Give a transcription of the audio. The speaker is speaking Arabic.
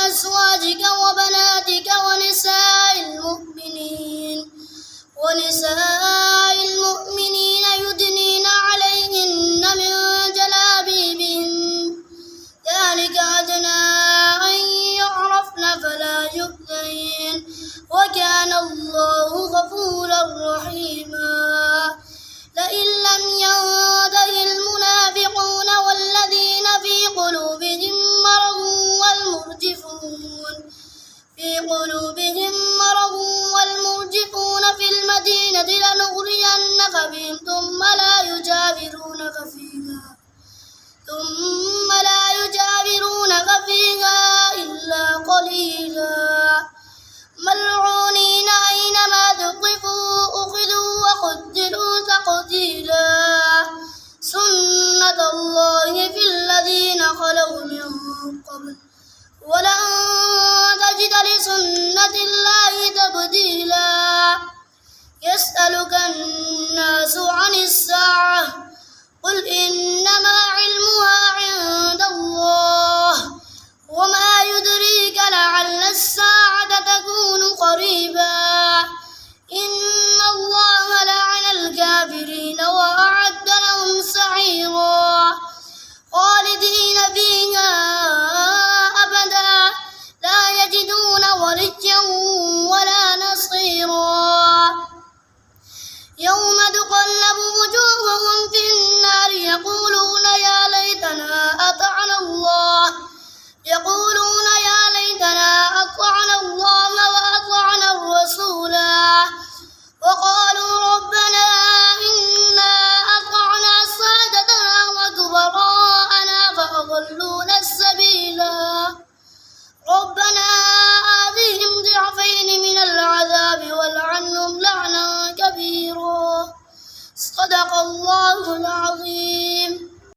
أزواجك وبناتك ونساء المؤمنين يدنين عليهن من جلابيبهن ذلك أدنى أن يعرفن فلا يؤذين وكان الله غفورا رحيما. لئن لم ينته المنافقون والذين في قلوبهم مرض والمرجفون في المدينة لنغرينك بهم ثم لا يجاورونك فيها إلا قليلا ملعونين أينما ثقفوا أخذوا وقتلوا تقتيلا سنة الله في الذين خلوا من قبل ولن تجد لسنة الله تبديلا. يسألك الناس عن الساعة قل إنما علمها عند الله وما يدريك لعل الساعة تكون قريبا. إن الله لعن الكافرين وأعد لهم سعيرا خالدين فيها أبدا لا يجدون وليا ولا نصيرا. يوم تقلب وجوههم في النار يقولون يا ليتنا أطعنا الله وأطعنا الرسولا وقالوا ربنا إنا أطعنا سادتنا وكبراءنا فأضلونا السبيلا ربنا آتهم ضعفين من العذاب والعنهم لعنا كبيرا. صدق الله العظيم.